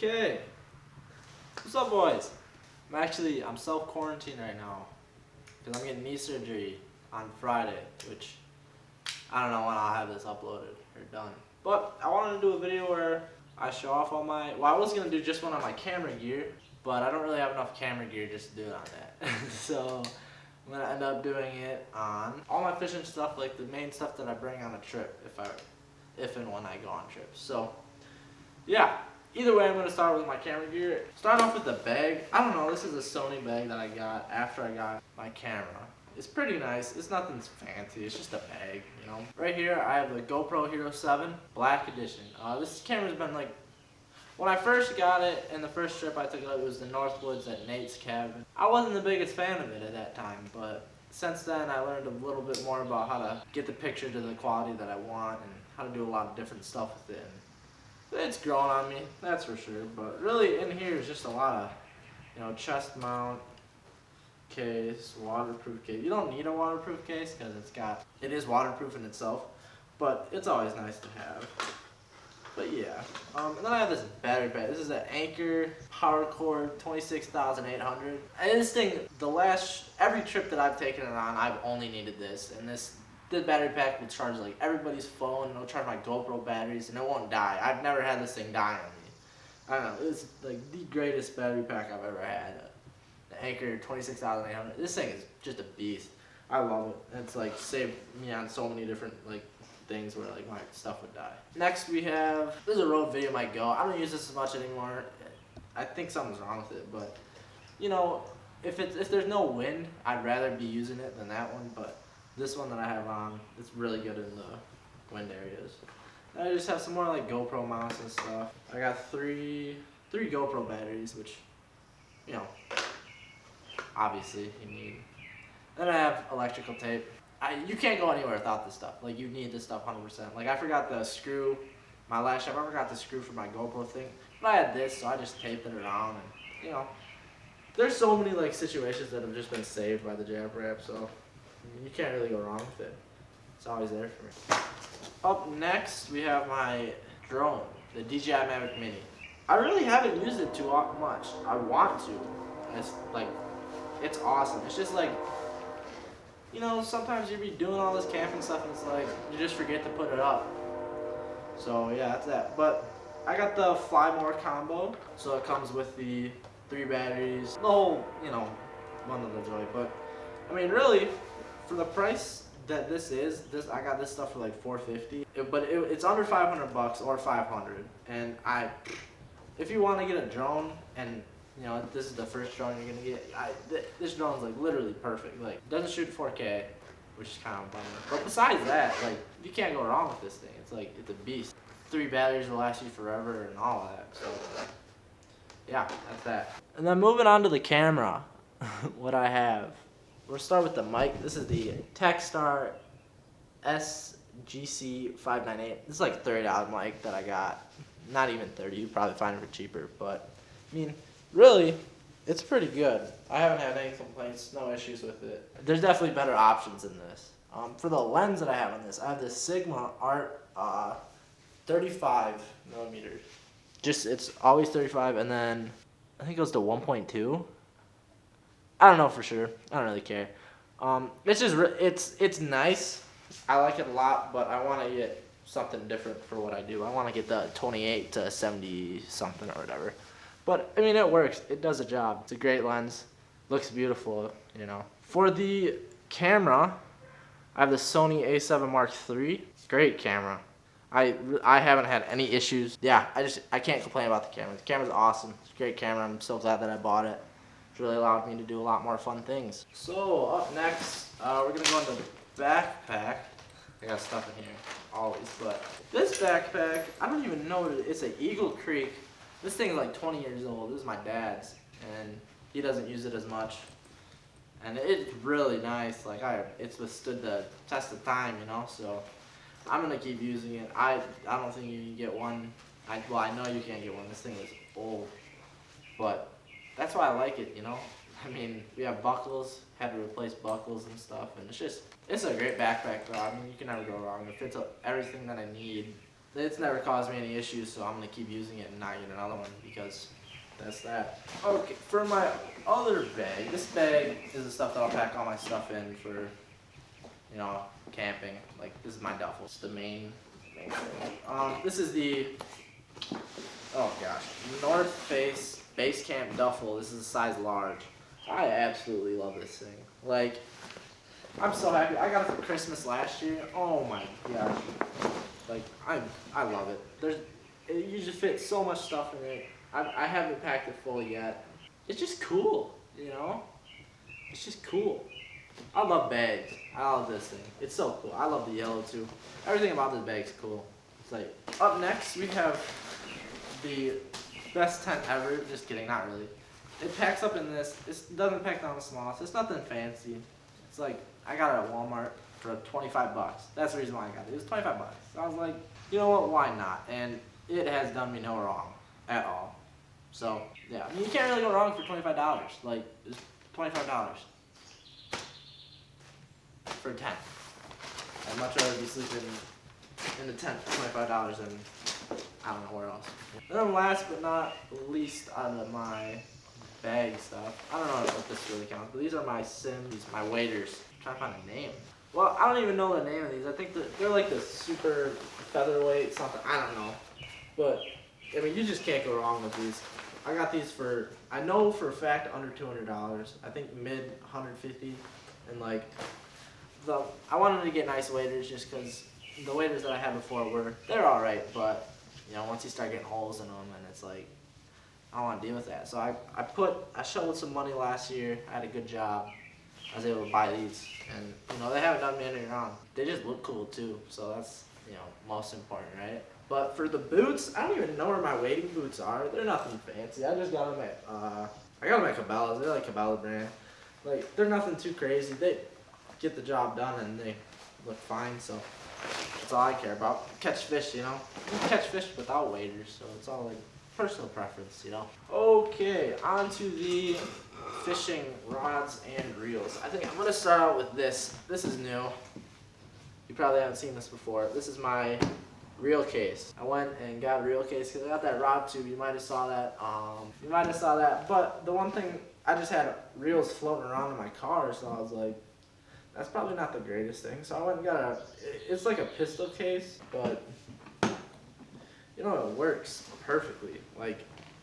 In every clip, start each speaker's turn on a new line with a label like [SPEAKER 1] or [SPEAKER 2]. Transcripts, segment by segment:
[SPEAKER 1] Okay, what's up, boys? I'm self-quarantined right now because I'm getting knee surgery on Friday, which I don't know when I'll have this uploaded or done. But I wanted to do a video where I show off all my, well, I was going to do just one on my camera gear, but I don't really have enough camera gear just to do it on that. So I'm going to end up doing it on all my fishing stuff, like the main stuff that I bring on a trip if and when I go on trips. So yeah, either way, I'm going to start with my camera gear. Start off with the bag. I don't know, this is a Sony bag that I got after I got my camera. It's pretty nice. It's nothing fancy. It's just a bag, you know. Right here, I have the GoPro Hero 7 Black Edition. This camera's been like, when I first got it and the first trip I took it was the Northwoods at Nate's cabin. I wasn't the biggest fan of it at that time, but since then I learned a little bit more about how to get the picture to the quality that I want and how to do a lot of different stuff with it. It's grown on me, that's for sure, but really in here is just a lot of, you know, chest mount case, waterproof case. You don't need a waterproof case because it is waterproof in itself, but it's always nice to have. But yeah, and then I have this battery pack. This is an Anker PowerCord 26800. And this thing, every trip that I've taken it on, I've only needed this, and this battery pack will charge like everybody's phone, and it'll charge my GoPro batteries, and it won't die. I've never had this thing die on me. I don't know, it's like the greatest battery pack I've ever had. The Anker 26800. This thing is just a beast. I love it. It's like saved me on so many different like things where like my stuff would die. Next we have, this is a Rode VideoMic Go. I don't use this as much anymore. I think something's wrong with it, but you know, if there's no wind, I'd rather be using it than that one, but this one that I have on, it's really good in the wind areas. And I just have some more like GoPro mounts and stuff. I got three GoPro batteries, which, you know, obviously you need. Then I have electrical tape. You can't go anywhere without this stuff. Like, you need this stuff 100%. Like, I forgot the screw. My last trip, I forgot the screw for my GoPro thing. But I had this, so I just taped it around, and you know, there's so many like situations that have just been saved by the Jap Wrap, so you can't really go wrong with it. It's always there for me. Up next, we have my drone, the DJI Mavic Mini. I really haven't used it too much. I want to. It's awesome. It's just like, you know, sometimes you be doing all this camping stuff and it's like, you just forget to put it up. So yeah, that's that. But I got the Fly More combo. So it comes with the 3 batteries, the whole, you know, bundle of joy. But I mean, really, for the price that this is, I got this stuff for like $450. It's under $500 or $500. And if you want to get a drone and you know, this is the first drone you're gonna get. This drone's like literally perfect. Like, it doesn't shoot 4K, which is kind of a bummer. But besides that, like, you can't go wrong with this thing. It's like, it's a beast. 3 batteries will last you forever and all that. So yeah, that's that. And then moving on to the camera, what I have. We'll start with the mic. This is the Techstar SGC 598. This is like $30 mic that I got. Not even 30. You'd probably find it for cheaper, but I mean, really, it's pretty good. I haven't had any complaints, no issues with it. There's definitely better options in this. For the lens that I have on this, I have this Sigma Art 35 millimeters. It's always 35, and then I think it goes to 1.2. I don't know for sure. I don't really care. It's just it's nice. I like it a lot, but I want to get something different for what I do. I want to get the 28 to 70 something or whatever. But I mean, it works. It does a job. It's a great lens. Looks beautiful, you know. For the camera, I have the Sony A7 Mark III. Great camera. I haven't had any issues. Yeah, I can't complain about the camera. The camera's awesome. It's a great camera. I'm so glad that I bought it. It's really allowed me to do a lot more fun things. So up next, we're gonna go into the backpack. I got stuff in here always, but this backpack, I don't even know what it is. It's an Eagle Creek. This thing is like 20 years old. This is my dad's, and he doesn't use it as much. And it's really nice. Like, it's withstood the test of time, you know. So I'm gonna keep using it. I don't think you can get one. Well, I know you can't get one. This thing is old, but that's why I like it, you know. I mean, we have buckles. Had to replace buckles and stuff, and it's a great backpack though. I mean, you can never go wrong. It fits everything that I need. it's never caused me any issues, so I'm gonna keep using it and not get another one because that's that. Okay, for my other bag, this bag is the stuff that I'll pack all my stuff in for, camping. Like, this is my duffel. It's the main thing. This is the, oh gosh, North Face Base Camp Duffel. This is a size large. I absolutely love this thing. Like, I'm so happy. I got it for Christmas last year. Oh my gosh. Like, I love it. You just fit so much stuff in it. I haven't packed it full yet. It's just cool, It's just cool. I love bags. I love this thing. It's so cool. I love the yellow too. Everything about this bag's cool. It's like, up next we have the best tent ever. Just kidding, not really. It packs up in this. It doesn't pack down the smallest. It's nothing fancy. It's like, I got it at Walmart for $25. That's the reason why I got it. It was $25. So I was like, you know what, why not? And it has done me no wrong at all. So, yeah, I mean, you can't really go wrong for $25. Like, it's $25 for a tent. I'd much rather be sleeping in the tent for $25 than I don't know where else. And then last but not least out of my bag stuff, I don't know if this really counts, but these are my Sims, my waders. I'm trying to find a name. Well, I don't even know the name of these. I think they're like the super featherweight something. I don't know. But, I mean, you just can't go wrong with these. I got these for, I know for a fact, under $200. I think mid 150. And like, I wanted to get nice waders just because the waders that I had before they're alright, but once you start getting holes in them and it's like, I don't want to deal with that. So I shoveled some money last year. I had a good job. I was able to buy these, and they haven't done me any wrong. They just look cool too, so that's most important, right? But for the boots, I don't even know where my wading boots are. They're nothing fancy. I just got them at Cabela's. They're like Cabela brand. Like, they're nothing too crazy. They get the job done and they look fine. So that's all I care about. Catch fish, You can catch fish without waders, so it's all like personal preference, Okay, on to the fishing rods and reels. I think I'm gonna start out with this. This is new. You probably haven't seen this before. This is my reel case. I went and got a reel case because I got that rod tube. You might have saw that. But the one thing, I just had reels floating around in my car, so I was like, that's probably not the greatest thing. So I went and got it's like a pistol case, but it works perfectly. Like,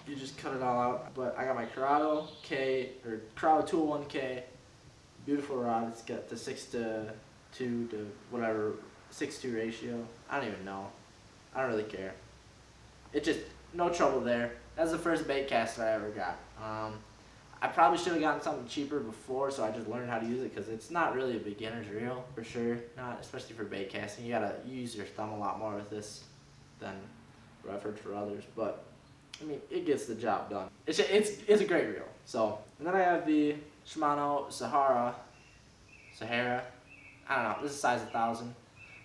[SPEAKER 1] you just cut it all out. But I got my Curado Curado 201K, beautiful rod. It's got the 6:2 to whatever 6:2 ratio. I don't even know. I don't really care. It just, no trouble there. That's the first bait caster I ever got. I probably should have gotten something cheaper before, so I just learned how to use it because it's not really a beginner's reel, for sure. Not, especially for bait casting. You gotta use your thumb a lot more with this than what I've heard for others. But, I mean, it gets the job done. It's a great reel. So, and then I have the Shimano Sahara. I don't know, this is size 1,000.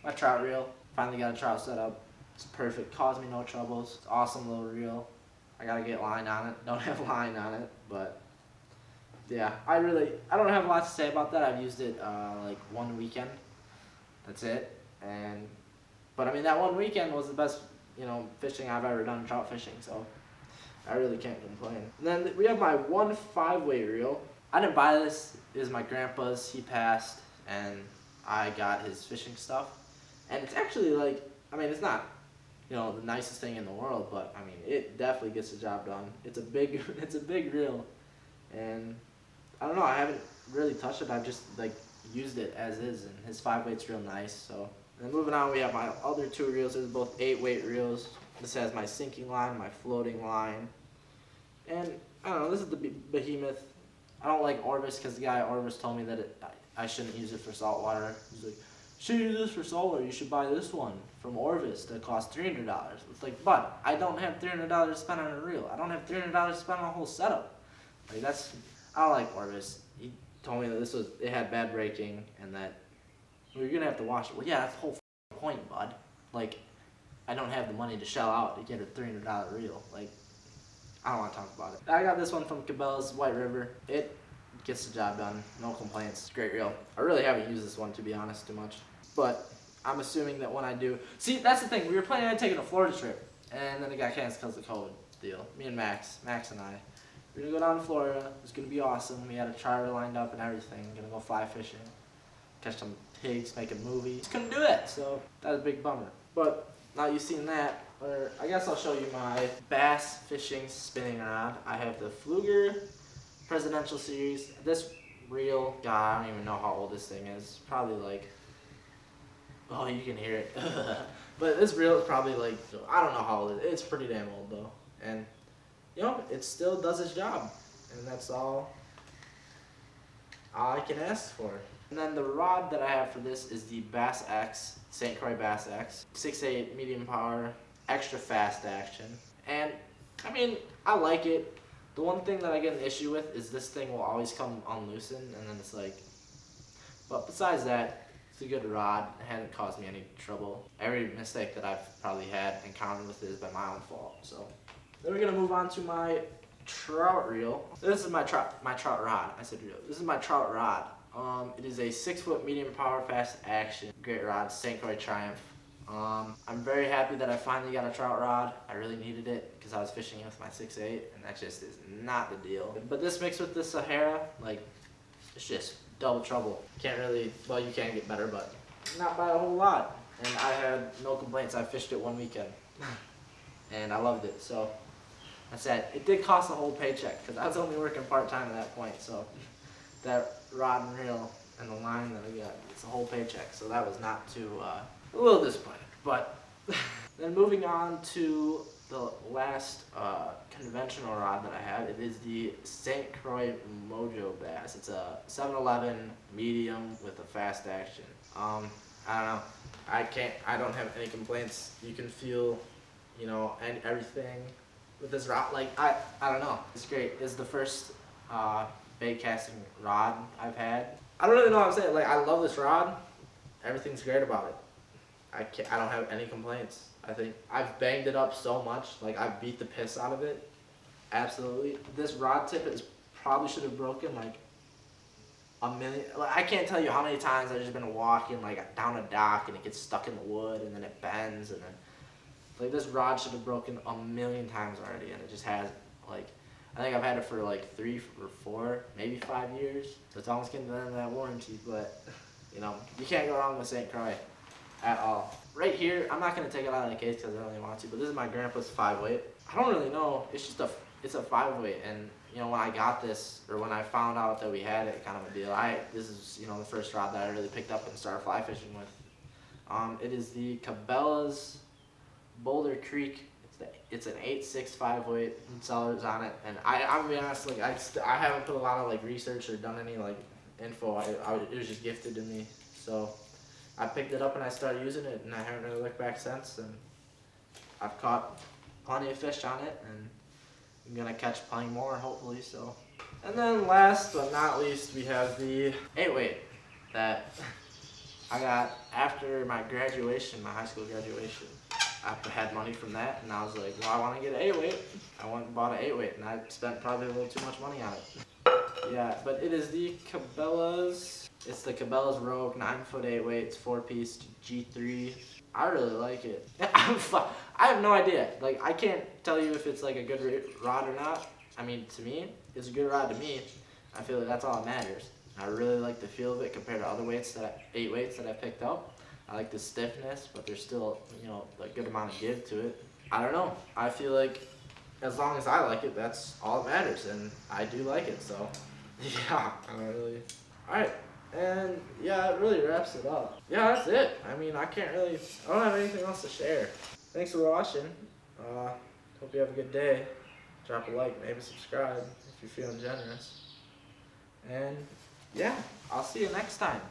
[SPEAKER 1] My trout reel, finally got a trout set up. It's perfect, caused me no troubles. It's an awesome little reel. I gotta get line on it. Don't have line on it, but yeah, I don't have a lot to say about that. I've used it like one weekend. That's it. But I mean, that one weekend was the best, fishing I've ever done, trout fishing. So I really can't complain. And then we have my 1 5-weight reel. I didn't buy this. It was my grandpa's. He passed, and I got his fishing stuff. And it's actually like, I mean, it's not, the nicest thing in the world, but I mean, it definitely gets the job done. It's a big reel, and I don't know. I haven't really touched it. I've just like used it as is, and his 5-weight's real nice. So, and then moving on, we have my other 2 reels. These are both 8-weight reels. This has my sinking line, my floating line, and I don't know. This is the Behemoth. I don't like Orvis because the guy at Orvis told me that I shouldn't use it for saltwater. He's like, you should use this for saltwater. You should buy this one from Orvis that costs $300. It's like, but I don't have $300 to spend on a reel. I don't have $300 to spend on a whole setup. Like, I don't like Orvis. He told me that it had bad braking and that you're gonna have to wash it. Well, yeah, that's the whole point, bud. Like, I don't have the money to shell out to get a $300 reel. Like, I don't want to talk about it. I got this one from Cabela's White River. It gets the job done. No complaints. It's a great reel. I really haven't used this one, to be honest, too much. But I'm assuming that when I do, see, that's the thing. We were planning on taking a Florida trip, and then it got canceled because of the COVID deal. Me and Max and I, we're gonna go down to Florida. It's gonna be awesome. We had a charter lined up and everything. Gonna go fly fishing, catch some pigs, make a movie. Just couldn't do it, so that was a big bummer. But now you've seen that, or I guess I'll show you my bass fishing spinning rod. I have the Pflueger Presidential Series. This reel, God, I don't even know how old this thing is. Probably like, oh, you can hear it. But this reel is probably like, I don't know how old it is. It's pretty damn old though. And, you know, it still does its job. And that's all I can ask for. And then the rod that I have for this is the Bass X, St. Croix Bass X. 6'8", medium power, extra fast action. And, I mean, I like it. The one thing that I get an issue with is this thing will always come unloosened, and then it's like, but besides that, it's a good rod. It hasn't caused me any trouble. Every mistake that I've probably had encountered with it has been my own fault. So then we're gonna move on to my trout reel. This is my trout rod. I said reel. This is my trout rod. It is a 6-foot medium power fast action. Great rod, St. Croix Triumph. I'm very happy that I finally got a trout rod. I really needed it because I was fishing with my 6'8", and that just is not the deal. But this mixed with the Sahara, like, it's just double trouble. Can't really, well, you can get better, but not by a whole lot. And I had no complaints. I fished it one weekend, and I loved it. So that's it. It did cost a whole paycheck because I was only working part-time at that point. So that rod and reel and the line that I got, it's a whole paycheck. So that was not too, a little disappointed. But then moving on to the last conventional rod that I have, it is the St. Croix Mojo Bass. It's a 7-11 medium with a fast action. I don't know. I don't have any complaints. You can feel, you know, and everything with this rod. Like, I don't know. It's great. It's the first bait casting rod I've had. I don't really know what I'm saying. Like, I love this rod. Everything's great about it. I don't have any complaints. I think I've banged it up so much, like I've beat the piss out of it. Absolutely. This rod tip is probably should have broken like a million. Like, I can't tell you how many times I've just been walking like down a dock and it gets stuck in the wood and then it bends and then like this rod should have broken a million times already and it just has like I think I've had it for like 3 or 4, maybe 5 years. So it's almost getting to the end of that warranty, but you know, you can't go wrong with St. Croix at all. Right here, I'm not gonna take it out of the case because I don't really want to, but this is my grandpa's 5-weight. I don't really know. It's just it's a 5-weight, and you know when I got this or when I found out that we had it, kind of a deal. This is you know the first rod that I really picked up and started fly fishing with. It is the Cabela's Boulder Creek. It's an 8.6 5-weight sellers on it, and I'm gonna be honest, like I haven't put a lot of like research or done any like info. It was just gifted to me, so I picked it up and I started using it, and I haven't really looked back since. And I've caught plenty of fish on it, and I'm gonna catch plenty more hopefully. So, and then last but not least, we have the 8-weight that I got after my graduation, my high school graduation. I had money from that, and I was like, well, I want to get an 8-weight. I went and bought an 8-weight, and I spent probably a little too much money on it. Yeah, but it is the Cabela's. It's the Cabela's Rogue 9-foot 8-weight. It's 4-piece G3. I really like it. I have no idea. Like, I can't tell you if it's like a good rod or not. I mean, to me, it's a good rod to me. I feel like that's all that matters. I really like the feel of it compared to other 8-weights that I picked up. I like the stiffness, but there's still, you know, a good amount of give to it. I don't know. I feel like as long as I like it, that's all that matters, and I do like it, so yeah, I don't really. Alright, and yeah, it really wraps it up. Yeah, that's it. I mean, I don't have anything else to share. Thanks for watching. Hope you have a good day. Drop a like, maybe subscribe if you're feeling generous. And yeah, I'll see you next time.